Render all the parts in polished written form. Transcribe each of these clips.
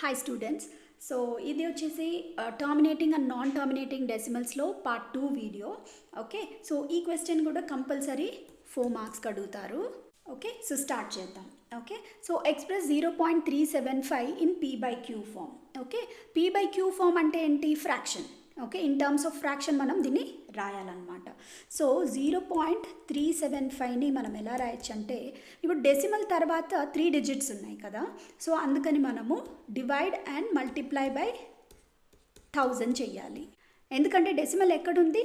Hi students. So ఇది వచ్చేసి terminating and non terminating డెసిమల్స్లో పార్ట్ 2 వీడియో. ఓకే, సో ఈ క్వశ్చన్ కూడా కంపల్సరీ 4 మార్క్స్కి అడుగుతారు. ఓకే, సో స్టార్ట్ చేద్దాం. Okay, so express 0.375 in p/q form. Okay, p/q form అంటే ఏంటి? Fraction. Okay, in terms of fraction మనం దీన్ని రాయాలన్నమాట. సో 0.375ని మనం ఎలా రాయొచ్చు అంటే, ఇప్పుడు డెసిమల్ తర్వాత 3 డిజిట్స్ ఉన్నాయి కదా, సో అందుకని మనము డివైడ్ అండ్ మల్టిప్లై బై 1000 చెయ్యాలి. ఎందుకంటే డెసిమల్ ఎక్కడుంది?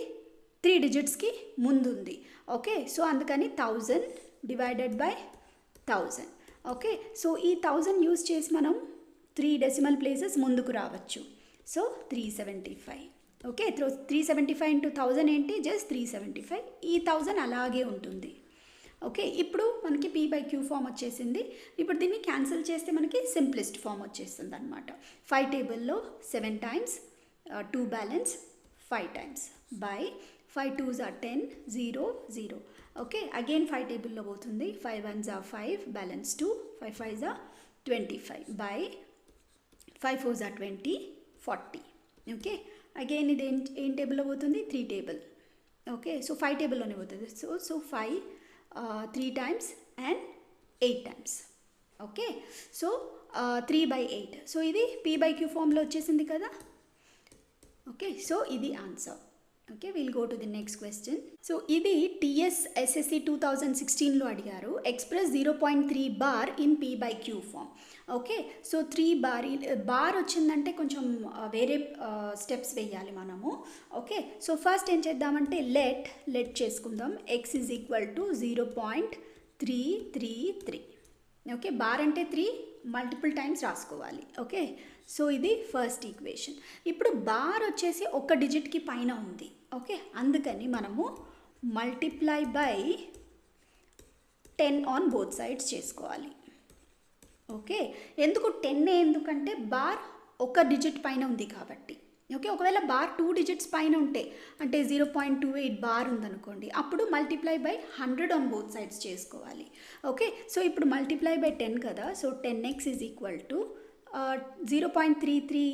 3 డిజిట్స్కి ముందుంది. ఓకే, సో అందుకని 1000 డివైడెడ్ బై 1000. ఓకే, సో ఈ 1000 యూజ్ చేసి మనం 3 డెసిమల్ ప్లేసెస్ ముందుకు రావచ్చు. సో 375. ఓకే, 375 ఇంటూ 1000 ఏంటి? జస్ట్ 375. ఈ 1000 అలాగే ఉంటుంది. ఓకే, ఇప్పుడు మనకి p/q ఫామ్ వచ్చేసింది. ఇప్పుడు దీన్ని క్యాన్సిల్ చేస్తే మనకి సింప్లెస్ట్ ఫామ్ వచ్చేస్తుంది అనమాట. 5 టేబుల్లో 7 times, 2 balance 5 times by 5 2s are 10, 0 0. Okay, again 5 టేబుల్లో పోతుంది. 5 1s are 5, balance 2, 5 5s are 25 by 5 4s are 20, 40. Okay, again ఇది ఏం టేబుల్లో పోతుంది? 3 టేబుల్. ఓకే, సో 5 టేబుల్లోనే పోతుంది. So 5 3 times and 8 times. Okay, so 3/8. So ఇది p/q ఫామ్లో వచ్చేసింది కదా. ఓకే, సో ఇది answer. Okay, will go to the next question. So ఇది టీఎస్ ఎస్ఎస్సి 2016లో అడిగారు. Express 0.3 bar in p/q form. Okay, so 3 bar వచ్చిందంటే కొంచెం వేరే స్టెప్స్ వేయాలి మనము. ఓకే, సో ఫస్ట్ ఏం చేద్దామంటే లెట్ చేసుకుందాం. x is equal to 0.333. Okay, bar అంటే 3 మల్టిపుల్ టైమ్స్ రాసుకోవాలి. ఓకే, సో ఇది ఫస్ట్ ఈక్వేషన్. ఇప్పుడు బార్ వచ్చేసి ఒక డిజిట్కి పైన ఉంది. ఓకే, అందుకని మనము multiply by 10 on both sides చేసుకోవాలి. ఓకే, ఎందుకు 10? ఎందుకంటే బార్ ఒక డిజిట్ పైన ఉంది కాబట్టి. ఓకే, ఒకవేళ బార్ 2 డిజిట్స్ పైన ఉంటే, అంటే 0.28 బార్ ఉందనుకోండి, అప్పుడు multiply by 100 on both sides చేసుకోవాలి. ఓకే, సో ఇప్పుడు మల్టిప్లై బై 10 కదా, so 10x is equal to 0.33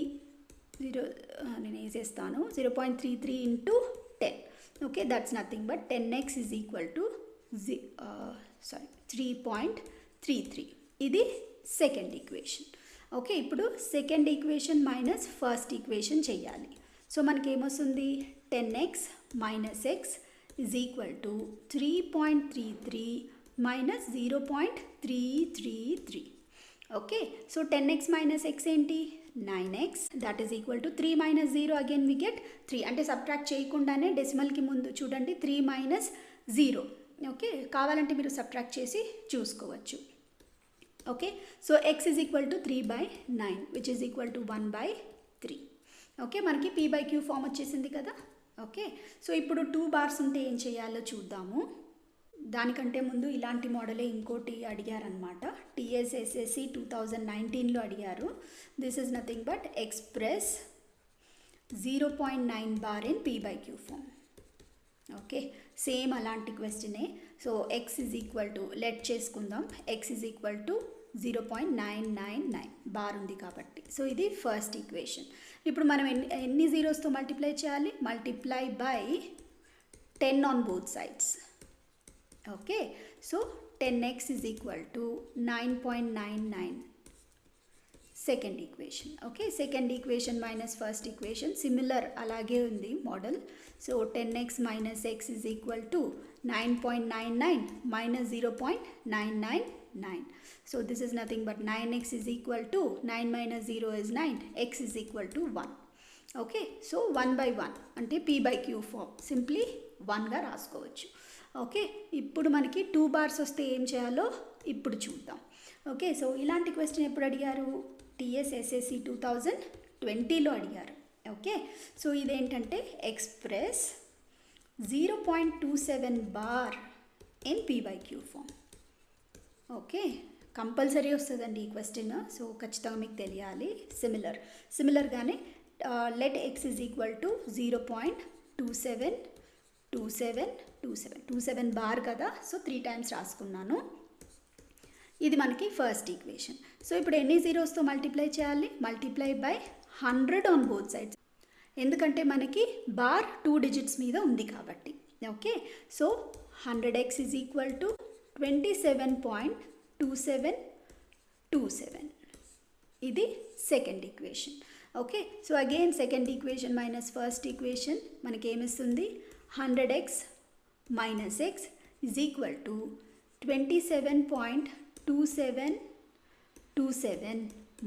నేను వేసేస్తాను. 0.33 into 10. Okay, that's nothing but 10x is equal to 3.33. ఇది సెకండ్ ఈక్వేషన్. ఓకే, ఇప్పుడు second equation minus first equation చెయ్యాలి. So మనకి ఏమొస్తుంది? 10x minus x is equal to 3.33 minus 0.333. Okay, so 10x minus x ఏంటి? 9x. That is equal to 3 minus 0, again we get 3. అంటే subtract చేయకుండానే డెసిమల్కి ముందు చూడండి 3 minus 0. Okay, కావాలంటే మీరు సబ్ట్రాక్ట్ చేసి చూసుకోవచ్చు. Okay, so x is equal to 3/9 which is equal to 1/3. Okay, మనకి p/q ఫామ్ వచ్చేసింది కదా. ఓకే, సో ఇప్పుడు 2 బార్స్ ఉంటే ఏం చేయాలో చూద్దాము. దానికంటే ముందు ఇలాంటి మోడలే ఇంకోటి అడిగారనమాట. టీఎస్ఎస్ఎస్సి 2019లో అడిగారు. This is nothing but express 0.9 bar in p/q form. Okay, same అలాంటి క్వశ్చనే. So x is equal to let చేసుకుందాం. x is equal to 0.999 bar ఉంది కాబట్టి. సో ఇది ఫస్ట్ ఈక్వేషన్. ఇప్పుడు మనం ఎన్ని జీరోస్తో మల్టిప్లై చేయాలి? Multiply by 10 on both sides. Okay, so 10x is equal to 9.99 second equation. Okay, second equation minus first equation similar అలాగే ఉంది model. So 10x minus x is equal to 9.99 minus 0.999. So this is nothing but 9x is equal to 9 minus 0 is 9, x is equal to 1. Okay, so 1/1 అంటే p/q form simply 1గా రాసుకోవచ్చు. Okay, ఇప్పుడు మనకి 2 bars వస్తే ఏం చేయాలో ఇప్పుడు చూద్దాం. ఓకే, సో ఇలాంటి క్వశ్చన్ ఎప్పుడు అడిగారు? టీఎస్ఎస్ఎస్సి 2020లో అడిగారు. ఓకే, సో ఇదేంటంటే express 0.27 bar in p/q form. Okay, compulsory వస్తుందండి ఈ క్వశ్చన్. సో ఖచ్చితంగా మీకు తెలియాలి. సిమిలర్గానే let x is equal to 0.27 bar కదా, సో 3 టైమ్స్ రాసుకున్నాను. ఇది మనకి ఫస్ట్ ఈక్వేషన్. సో ఇప్పుడు ఎన్ని జీరోస్తో మల్టిప్లై చేయాలి? Multiply by 100 on both sides, ఎందుకంటే మనకి బార్ 2 డిజిట్స్ మీద ఉంది కాబట్టి. Okay, so 100x is equal to 27.2727. ఇది second equation. Okay, so again second equation minus first equation మనకి ఏమిస్తుంది? 100x minus x is equal to 27.2727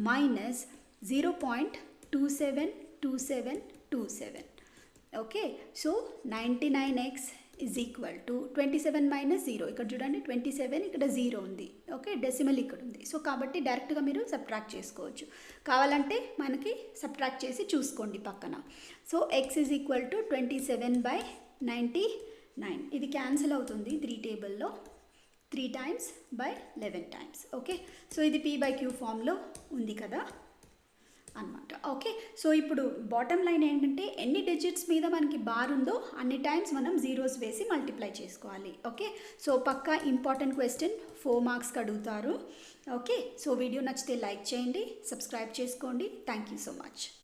minus 0.272727. Okay, so 99x is equal to 27 minus 0. ఇక్కడ చూడండి 27, ఇక్కడ 0 ఉంది. Okay, decimal ఇక్కడ ఉంది. So కాబట్టి డైరెక్ట్గా మీరు సబ్ట్రాక్ట్ చేసుకోవచ్చు. కావాలంటే మనకి సబ్ట్రాక్ట్ చేసి చూసుకోండి పక్కన. So X is equal to 27/99. ఇది క్యాన్సిల్ అవుతుంది 3 టేబుల్లో, 3 times by 11 times. Okay, so ఇది p/q ఫామ్లో ఉంది కదా అన్నమాట. ఓకే, సో ఇప్పుడు బాటమ్ లైన్ ఏంటంటే ఎన్ని డిజిట్స్ మీద మనకి బార్ ఉందో అన్ని టైమ్స్ మనం జీరోస్ వేసి మల్టిప్లై చేసుకోవాలి. ఓకే, సో పక్కా ఇంపార్టెంట్ క్వశ్చన్, 4 మార్క్స్కి అడుగుతారు. ఓకే, సో వీడియో నచ్చితే లైక్ చేయండి, సబ్స్క్రైబ్ చేసుకోండి. Thank you so much.